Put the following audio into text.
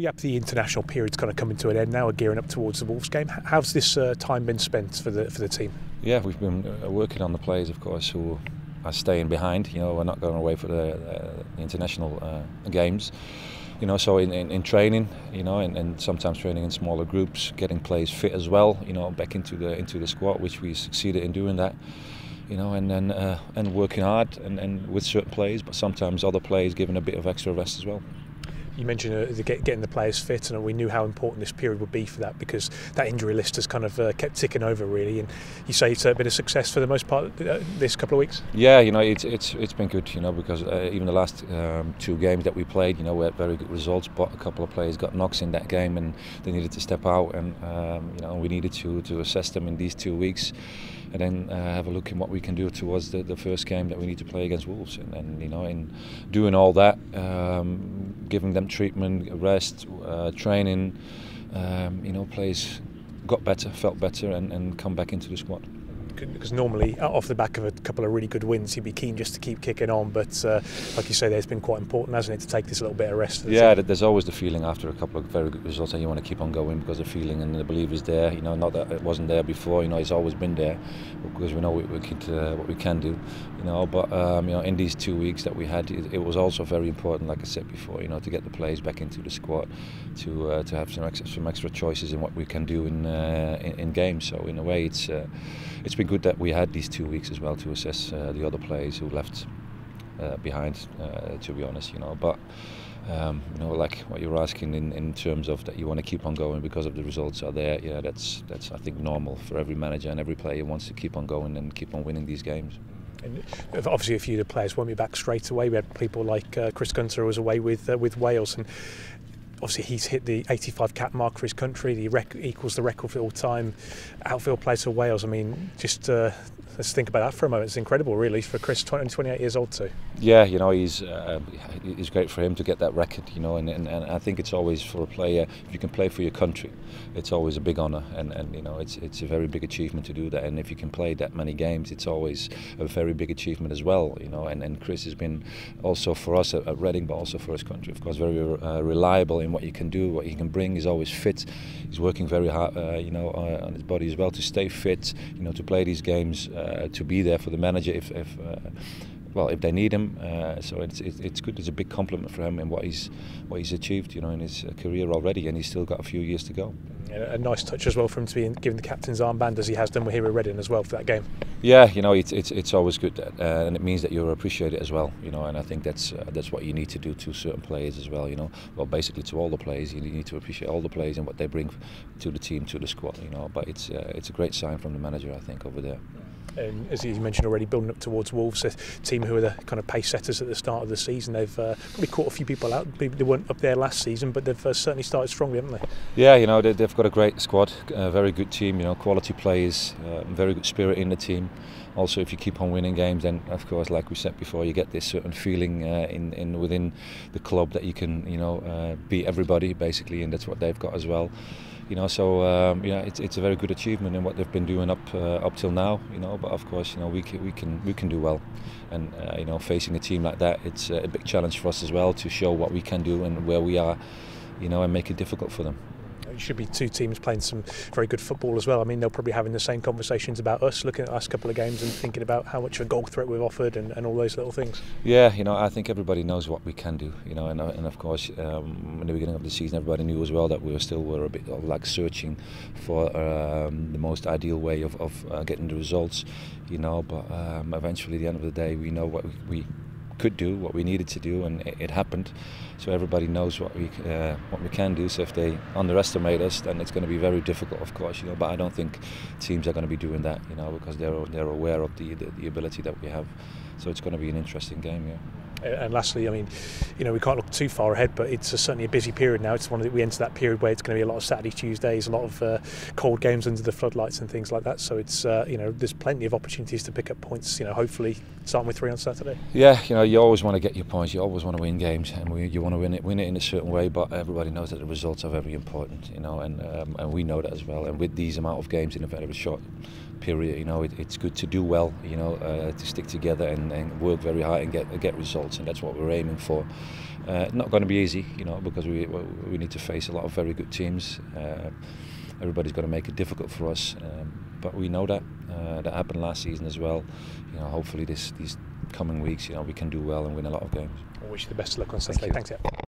We have the international period's kind of coming to an end now. We're gearing up towards the Wolves game. How's this time been spent for the team? Yeah, we've been working on the players, of course, who are staying behind. You know, we're not going away for the international games. You know, so in training, you know, and sometimes training in smaller groups, getting players fit as well. You know, back into the squad, which we succeeded in doing that. You know, and then and working hard and with certain players, but sometimes other players giving a bit of extra rest as well. You mentioned getting the players fit, and we knew how important this period would be for that, because that injury list has kind of kept ticking over really. And you say it's been a success for the most part this couple of weeks. Yeah, you know, it's been good, you know, because even the last 2 games that we played, you know, we had very good results. But a couple of players got knocks in that game, and they needed to step out, and you know, we needed to assess them in these 2 weeks, and then have a look at what we can do towards the first game that we need to play against Wolves. And you know, in doing all that, giving them treatment, rest, training, you know, players got better, felt better, and come back into the squad. Because normally, off the back of a couple of really good wins, you'd be keen just to keep kicking on. But like you say, it's been quite important, hasn't it, to take this little bit of rest? Yeah, there's always the feeling after a couple of very good results that you want to keep on going, because the feeling and the belief is there. You know, not that it wasn't there before. You know, it's always been there, because we know what we can do. You know, but you know, in these 2 weeks that we had, it was also very important, like I said before. You know, to get the players back into the squad, to have some extra choices in what we can do in games. So in a way, it's been good that we had these 2 weeks as well to assess the other players who left behind, to be honest, you know. But you know, like what you're asking in terms of that you want to keep on going because of the results are there. Yeah, that's I think normal for every manager, and every player wants to keep on going and keep on winning these games. And obviously, a few of the players won't be back straight away. We had people like Chris Gunter, who was away with Wales, and obviously he's hit the 85 cap mark for his country. He equals the record for all-time outfield players for Wales. I mean, just let's think about that for a moment. It's incredible, really, for Chris, 28 years old too. Yeah, you know, he's great for him to get that record, you know, and I think it's always for a player, if you can play for your country, it's always a big honour, and you know, it's a very big achievement to do that. And if you can play that many games, it's always a very big achievement as well, you know. And Chris has been also for us at Reading, but also for his country, of course, very reliable in what he can do, what he can bring. He's always fit. He's working very hard, you know, on his body as well to stay fit, you know, to play these games, to be there for the manager if they need him. So it's good. It's a big compliment for him and what he's achieved, you know, in his career already, and he's still got a few years to go. A nice touch as well for him to be given the captain's armband, as he has done here at Reading as well for that game. Yeah, you know, it's always good, and it means that you appreciate it as well, you know. And I think that's what you need to do to certain players as well, you know. Well, basically to all the players, you need to appreciate all the players and what they bring to the team, to the squad, you know. But it's a great sign from the manager, I think, over there. And as you mentioned already, building up towards Wolves, a team who are the kind of pace setters at the start of the season. They've probably caught a few people out. They weren't up there last season, but they've certainly started strongly, haven't they? Yeah, you know, they've got a great squad, a very good team, you know, quality players, very good spirit in the team. Also, if you keep on winning games, then of course, like we said before, you get this certain feeling within the club that you can, you know, beat everybody basically, and that's what they've got as well. You know, so yeah, it's a very good achievement in what they've been doing up till now. You know, but of course, you know, we can do well, and you know, facing a team like that, it's a big challenge for us as well to show what we can do and where we are, you know, and make it difficult for them. It should be 2 teams playing some very good football as well. I mean, they'll probably having the same conversations about us, looking at the last couple of games and thinking about how much of a goal threat we've offered and all those little things. Yeah, you know, I think everybody knows what we can do, you know, and of course, in the beginning of the season, everybody knew as well that we were a bit of like searching for the most ideal way of getting the results, you know. But eventually, at the end of the day, we know what we could do, what we needed to do, and it happened. So everybody knows what we can do. So if they underestimate us, then it's going to be very difficult, of course, you know. But I don't think teams are going to be doing that, you know, because they're aware of the ability that we have. So it's going to be an interesting game, yeah. And lastly, I mean, you know, we can't look too far ahead, but it's certainly a busy period now. It's we enter that period where it's going to be a lot of Saturday, Tuesdays, a lot of cold games under the floodlights and things like that. So it's you know, there's plenty of opportunities to pick up points. You know, hopefully starting with 3 on Saturday. Yeah, you know, you always want to get your points. You always want to win games, and you want to win it in a certain way. But everybody knows that the results are very important, you know, and we know that as well. And with these amount of games in a very short period, you know, it's good to do well, you know, to stick together and work very hard and get results. results, and that's what we're aiming for. Not going to be easy, you know, because we need to face a lot of very good teams. Everybody's going to make it difficult for us, but we know that happened last season as well. You know, hopefully these coming weeks, you know, we can do well and win a lot of games. I wish you the best of luck on Saturday. Thanks, yeah.